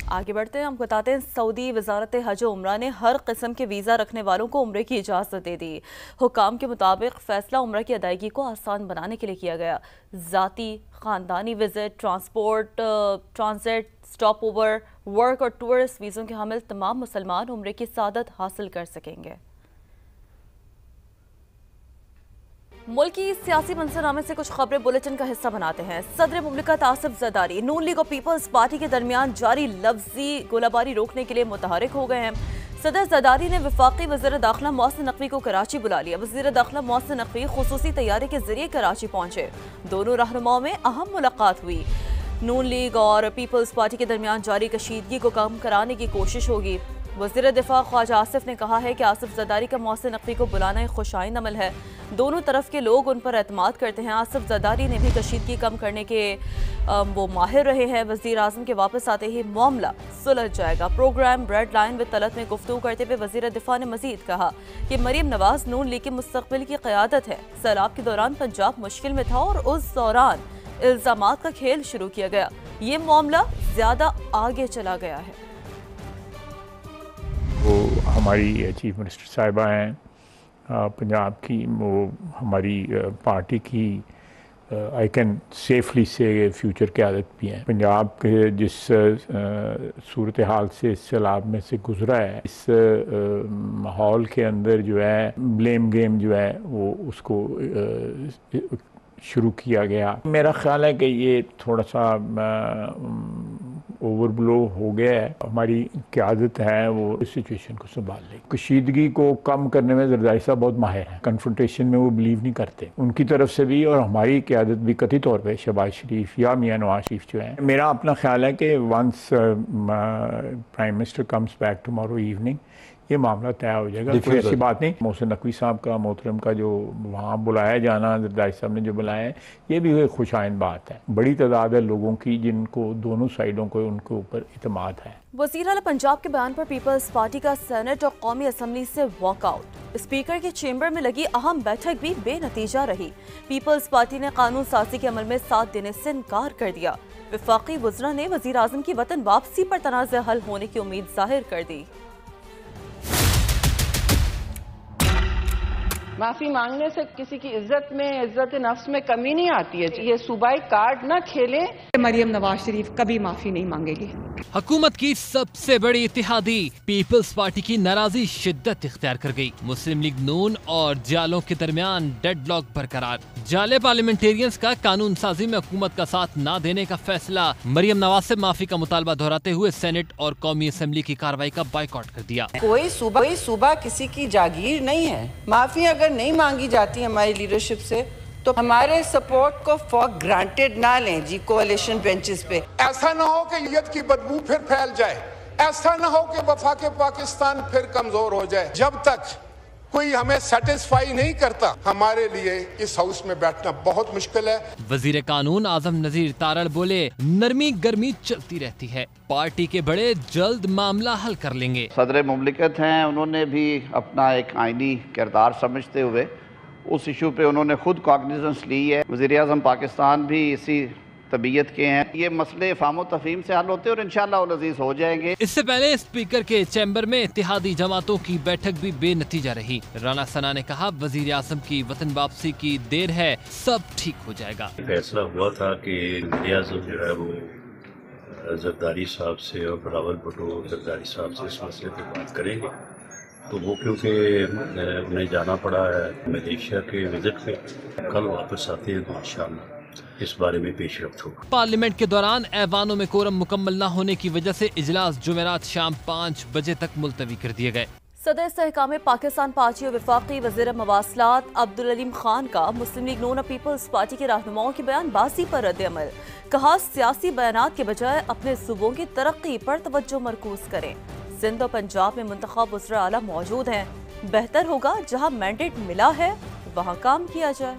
आगे बढ़ते हैं, हम बताते हैं सऊदी वजारत हज उम्रा ने हर किस्म के वीज़ा रखने वालों को उम्रे की इजाज़त दे दी। हुकाम के मुताबिक फैसला उम्रा की अदायगी को आसान बनाने के लिए किया गया। ज़ाती, ख़ानदानी visit, transport, transit, stop over, work और टूरिस्ट वीज़ों के हामिल तमाम मुसलमान उम्रे की सादत हासिल कर सकेंगे। मुल्क की सियासी मंजरनामे से कुछ खबरें बुलेटिन का हिस्सा बनाते हैं। सदर मुमलिकत आसिफ जरदारी नून लीग और पीपल्स पार्टी के दरमियान जारी लफ्जी गोलाबारी रोकने के लिए मुतहरिक हो गए हैं। सदर जरदारी ने वफाकी वज़ीर दाखिला मोहसिन नकवी को कराची बुला लिया। वज़ीर दाखिला मोहसिन नकवी खुसूसी तैयारी के जरिए कराची पहुंचे। दोनों रहनुमाओं में अहम मुलाकात हुई। नून लीग और पीपल्स पार्टी के दरमियान जारी कशीदगी को कम कराने की कोशिश होगी। वज़ीर दिफा ख्वाजा आसिफ ने कहा है कि आसिफ जरदारी का मोहसिन नकवी को बुलाना एक खुशाइन अमल है। दोनों तरफ के लोग उन पर एतमाद करते हैं। आसिफ जरदारी ने भी कशीदगी कम करने के वो माहिर रहे हैं। वज़ीर आज़म के वापस आते ही मामला सुलझ जाएगा। Program red line with Talat में गुफ्तगू करते हुए वज़ीर दिफा ने मजीद कहा कि मरीम नवाज नून लीग के मुस्तकबिल की क़यादत है। सैलाब के दौरान पंजाब मुश्किल में था और उस दौरान इल्ज़ामात का खेल शुरू किया गया। ये मामला ज़्यादा आगे चला गया है। वो हमारी चीफ मिनिस्टर साहिबा हैं पंजाब की, वो हमारी पार्टी की आई कैन सेफली से फ्यूचर क़यादत भी हैं। पंजाब के जिस सूरत हाल से इस सैलाब में से गुजरा है, इस माहौल के अंदर जो है ब्लेम गेम जो है वो उसको शुरू किया गया। मेरा ख्याल है कि ये थोड़ा सा ओवरब्लो हो गया है। हमारी क़यादत है वो इस सिचुएशन को संभाल ले। कशीदगी को कम करने में जरदारी साहब बहुत माहिर हैं। कन्फ्रंटेशन में वो बिलीव नहीं करते। उनकी तरफ से भी और हमारी क़यादत भी कथित तौर पे शहबाज शरीफ या मियां नवाज शरीफ जो है, मेरा अपना ख्याल है कि once prime minister comes back tomorrow evening ये मामला तय हो जाएगा। कोई ऐसी बात नहीं। मोहसिन नकवी साहब का मोहतरम का जो वहाँ बुलाया जाना, जरदारी साहब ने जो बुलाया है, ये भी एक खुशाइन बात है। बड़ी तादाद है लोगों की जिनको दोनों साइडों को उनके ऊपर इतमाद है। वज़ीर आला पंजाब के बयान पर पीपल्स पार्टी का सेनेट और कौमी असम्बली से वॉकआउट। स्पीकर के चेंबर में लगी अहम बैठक भी बेनतीजा रही। पीपल्स पार्टी ने कानून साजी के अमल में साथ देने से इनकार कर दिया। वफाकी वज़रा ने वज़ीर आज़म की वतन वापसी पर तनाज़ा हल होने की उम्मीद जाहिर कर दी। माफी मांगने से किसी की इज्जत में, इज्जत नफ्स में कमी नहीं आती है। ये सूबाई कार्ड ना खेले। मरियम नवाज शरीफ कभी माफी नहीं मांगेगी। हुकूमत की सबसे बड़ी इत्तेहादी पीपल्स पार्टी की नाराजी शिद्दत इख्तियार कर गई। मुस्लिम लीग नून और जालों के दरमियान डेडलॉक बरकरार। जाले पार्लियामेंटेरियंस का कानून साजी में हुकूमत का साथ न देने का फैसला। मरियम नवाज से माफी का मुतालबा दोहराते हुए सेनेट और कौमी असम्बली की कार्रवाई का बाइकआउट कर दिया। कोई सूबा किसी की जागीर नहीं है। माफी अगर नहीं मांगी जाती हमारी लीडरशिप से तो हमारे सपोर्ट को फॉर ग्रांटेड ना लें जी कोalition बेंचेस पे। ऐसा ना हो कि यत की बदबू फिर फैल जाए। ऐसा ना हो कि वफाके पाकिस्तान फिर कमजोर हो जाए। जब तक कोई हमें सेटिस्फाई नहीं करता, हमारे लिए इस हाउस में बैठना बहुत मुश्किल है। वजीर कानून आजम नजीर तारड़ बोले, नरमी गर्मी चलती रहती है, पार्टी के बड़े जल्द मामला हल कर लेंगे। सदर मुमलिकत हैं, उन्होंने भी अपना एक आईनी किरदार समझते हुए उस इशू पे उन्होंने खुद कॉग्निजेंस ली है। वज़ीर आज़म पाकिस्तान भी इसी तबीयत के हैं। ये मसले फाहम तफहीम से हल होते हैं और इंशाअल्लाह लजीज हो जाएंगे। इससे पहले स्पीकर के चैम्बर में इत्तेहादी जमातों की बैठक भी बेनतीजा रही। राना सना ने कहा, वजीर आज़म की वतन वापसी की देर है, सब ठीक हो जाएगा। फैसला हुआ था कि वज़ीर आज़म जो है वो जरदारी साहब से और बिलावल भुट्टो जरदारी साहब से इस मसले पर बात करेंगे, तो वो क्योंकि उन्हें जाना पड़ा है मलेशिया के विजिट पे, कल वापस आते हैं तो इंशाअल्लाह इस बारे में पेशरफ्त होगा। पार्लियामेंट के दौरान ऐवानों में कोरम मुकम्मल न होने की वजह से इजलास जुमेरात शाम 5 बजे तक मुलतवी कर दिए गए। सदर इस्तेहकाम पाकिस्तान पार्टी और वफाकी वज़ीर मवासलात अब्दुल अलीम खान का मुस्लिम लीग नून और पीपल्स पार्टी के रहनुमाओं की बयानबाजी पर रद्द-ए-अमल। कहा, सियासी बयानात के बजाय अपने सूबों की तरक्की पर तवज्जो मरकूज करें। सिंध और पंजाब में मुंतखब वज़ीर आला मौजूद हैं। बेहतर होगा जहां मैंडेट मिला है वहां काम किया जाए।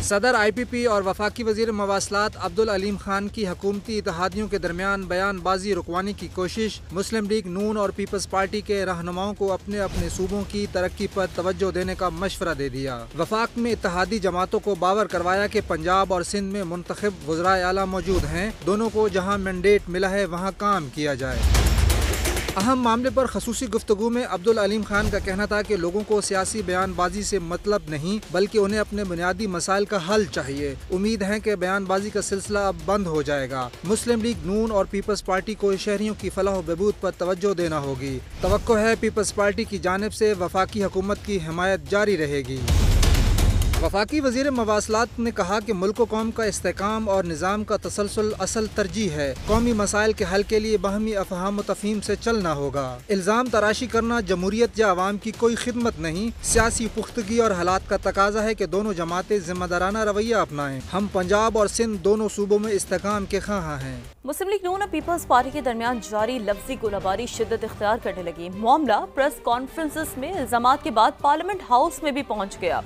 सदर IPP और वफाकी वजीर मवासलात अब्दुल अलीम खान की हुकूमती इत्तेहादियों के दरमियान बयानबाजी रुकवाने की कोशिश। मुस्लिम लीग नून और पीपल्स पार्टी के रहनुमाओं को अपने अपने सूबों की तरक्की पर तवज्जो देने का मशवरा दे दिया। वफाक में इत्तेहादी जमातों को बावर करवाया कि पंजाब और सिंध में मुंतखब वज़राए आला मौजूद हैं, दोनों को जहाँ मैंडेट मिला है वहाँ काम किया जाए। अहम मामले पर खसूसी गुफ्तगू में अब्दुल अलीम खान का कहना था कि लोगों को सियासी बयानबाजी से मतलब नहीं, बल्कि उन्हें अपने बुनियादी मसाइल का हल चाहिए। उम्मीद है कि बयानबाजी का सिलसिला अब बंद हो जाएगा। मुस्लिम लीग नून और पीपल्स पार्टी को शहरियों की फलाह बहबूद पर तवज्जो देना होगी। तवक्को है पीपल्स पार्टी की जानिब से वफाकी हुकूमत की हिमायत जारी रहेगी। वफाकी वज़ीर मवासलात ने कहा कि मुल्क कौम का इस्तेकाम और निज़ाम का तसलसल असल तरजीह है। कौमी मसाइल के हल के लिए बाहमी अफ़हाम व तफ़हीम से चलना होगा। इल्ज़ाम तराशी करना जमहूरियत या आवाम की कोई खिदमत नहीं, सियासी पुख्तगी और हालात का तकाजा है कि दोनों जमातें जिम्मेदाराना रवैया अपनाएं। हम पंजाब और सिंध दोनों सूबों में इस्तेकाम के ख़्वाह हैं। मुस्लिम लीग नून और पीपल्स पार्टी के दरमियान जारी लफ्जी गोलाबारी शिद्दत इख्तियार करने लगी। मामला प्रेस कॉन्फ्रेंसेस में इल्जामात के बाद पार्लियामेंट हाउस में भी पहुंच गया।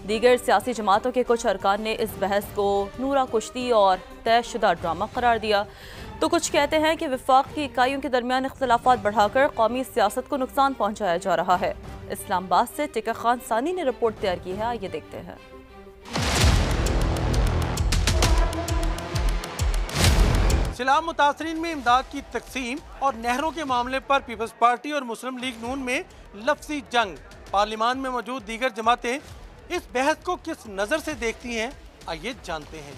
दीगर सियासी जमातों के कुछ अरकान ने इस बहस को नूरा कुश्ती और तयशुदा ड्रामा करार दिया, तो कुछ कहते हैं कि वफाक की इकाइयों के दरमियान इख्तिलाफात बढ़ाकर कौमी सियासत को नुकसान पहुंचाया जा रहा है। इस्लामाबाद से टिका खान सानी ने रिपोर्ट तैयार की है, आइए देखते हैं। सैलाब मुतासरीन में इमदाद की तकसीम और नहरों के मामले पर पीपल्स पार्टी और मुस्लिम लीग नून में लफ्जी जंग। पार्लियामान में मौजूद दीगर जमातें इस बहस को किस नजर से देखती हैं, आइए जानते हैं।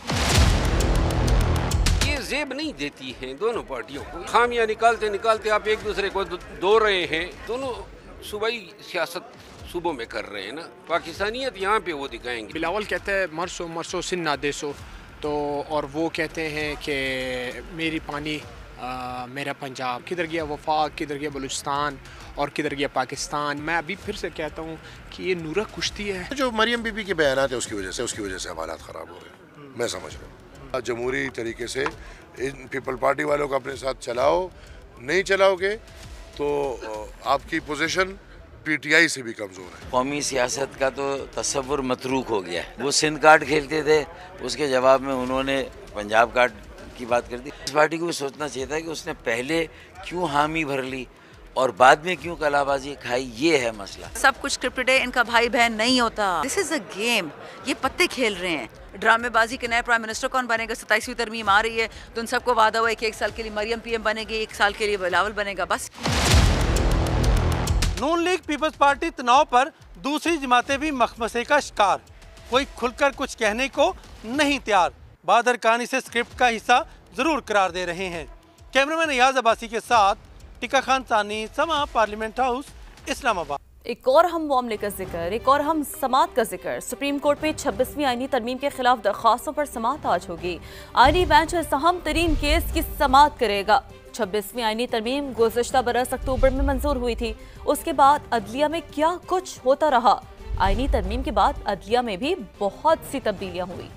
ये जेब नहीं देती हैं दोनों पार्टियों को। खामियां निकालते निकालते आप एक दूसरे को दो रहे हैं। दोनों सूबाई सियासत सूबों में कर रहे हैं ना, पाकिस्तानियत यहाँ पे वो दिखाएंगे। बिलावल कहते हैं मरसो मरसो सिन ना देसो, तो और वो कहते हैं कि मेरी पानी मेरा पंजाब। किधर गया वफाक, किधर गया बलूचिस्तान और किधर गया पाकिस्तान। मैं अभी फिर से कहता हूँ कि ये नूरा कुश्ती है। जो मरियम बीबी के बयान है उसकी वजह से हालात ख़राब हो रहे हैं, मैं समझ रहा हूँ। जमहूरी तरीके से इन पीपल पार्टी वालों को अपने साथ चलाओ, नहीं चलाओगे तो आपकी पोजीशन PTI से भी कमज़ोर है। कौमी सियासत का तो तस्वुर मतरूक हो गया है। वो सिंध कार्ड खेलते थे, उसके जवाब में उन्होंने पंजाब कार्ड की बात कर दी। इस पार्टी को भी सोचना चाहिए था कि उसने पहले क्यों हामी भर ली और बाद में क्यों कलाबाजी खाई, ये है मसला। सब कुछ स्क्रिप्टेड है, इनका भाई बहन नहीं होता। दिस इज अ गेम, ये पत्ते खेल रहे हैं। ड्रामेबाजी के नए प्राइम मिनिस्टर कौन बनेगा? 27वीं तरमीम आ रही है तो उन सबको वादा हुआ है कि 1 साल के लिए मरियम PM बनेगी, 1 साल के लिए बिलावल बनेगा, बस। नून लीग पीपल्स पार्टी तनाव पर दूसरी जमातें भी मखमसे का शिकार। कोई खुलकर कुछ कहने को नहीं तैयार। बादर खान इसे स्क्रिप्ट का हिस्सा जरूर करार दे रहे हैं। कैमरामैन रियाज अब्बासी के साथ टिका खान सानी, समा, पार्लियामेंट हाउस, इस्लामाबाद। एक और हम मामले का जिक्र, एक और हम समात का जिक्र। सुप्रीम कोर्ट में 26वीं आईनी तरमीम के खिलाफ दरख्वास्तों पर समात आज होगी। आईनी बेंच इस अहम तरीन केस की समात करेगा। 26वीं आईनी तरमीम गुज़श्ता बरस अक्टूबर में मंजूर हुई थी। उसके बाद अदलिया में क्या कुछ होता रहा। आईनी तरमीम के बाद अदलिया में भी बहुत सी तब्दीलियां हुई।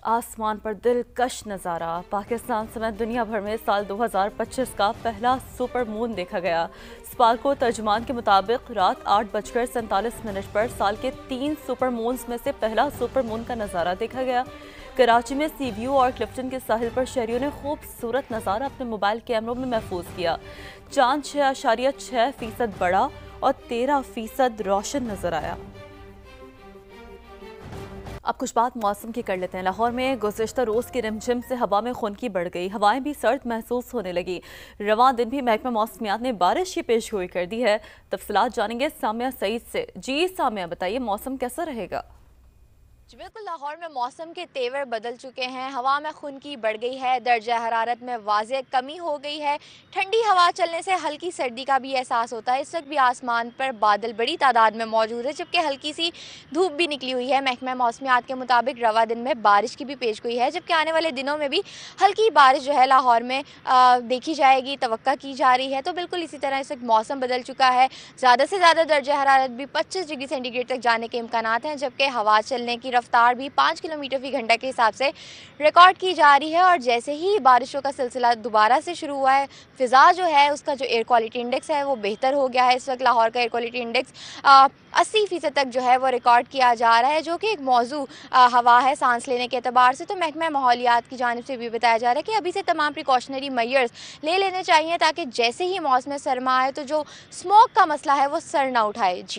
आसमान पर दिलकश नज़ारा। पाकिस्तान समेत दुनिया भर में साल 2025 का पहला सुपर मून देखा गया। स्पार्को तर्जुमान के मुताबिक रात 8:47 पर साल के 3 सुपर मून्स में से पहला सुपर मून का नज़ारा देखा गया। कराची में सी व्यू और क्लिफ्टन के साहिल पर शहरियों ने खूबसूरत नज़ारा अपने मोबाइल कैमरों में महफूज किया। चांद 6.6% बड़ा और 13% रोशन नजर आया। अब कुछ बात मौसम की कर लेते हैं। लाहौर में गुज़श्ता रोज़ की रिमझिम से हवा में खुनकी बढ़ गई। हवाएं भी सर्द महसूस होने लगी। रवां दिन भी महकमा मौसमियात ने बारिश की पेशगोई कर दी है। तफसीलात जानेंगे सामिया सईद से। जी सामिया, बताइए मौसम कैसा रहेगा? बिल्कुल, लाहौर में मौसम के तेवर बदल चुके हैं। हवा में खुनकी बढ़ गई है। दर्जा हरारत में वाज़ेह कमी हो गई है। ठंडी हवा चलने से हल्की सर्दी का भी एहसास होता है। इस वक्त भी आसमान पर बादल बड़ी तादाद में मौजूद है, जबकि हल्की सी धूप भी निकली हुई है। महकमा मौसमियात के मुताबिक रवा दिन में बारिश की भी पेशगोई है, जबकि आने वाले दिनों में भी हल्की बारिश जो है लाहौर में देखी जाएगी, तवक्का की जा रही है। तो बिल्कुल इसी तरह इस वक्त मौसम बदल चुका है। ज़्यादा से ज़्यादा दर्जा हरारत भी 25 डिग्री सेंटीग्रेड तक जाने के इम्कानात हैं, जबकि हवा चलने की रफ्तार भी 5 किलोमीटर फी घंटा के हिसाब से रिकॉर्ड की जा रही है। और जैसे ही बारिशों का सिलसिला दोबारा से शुरू हुआ है, फ़िज़ा जो है उसका जो एयर क्वालिटी इंडेक्स है वो बेहतर हो गया है। इस वक्त लाहौर का एयर क्वालिटी इंडेक्स 80% तक जो है वो रिकॉर्ड किया जा रहा है, जो कि एक मौजू हवा है सांस लेने के अतबार से। तो महकमा माहौलियात की जानिब से भी बताया जा रहा है कि अभी से तमाम प्रिकॉशनरी मेजर्स ले लेने चाहिए ताकि जैसे ही मौसम सरमा आए तो जो स्मोक का मसला है वो सर ना उठाए। जी।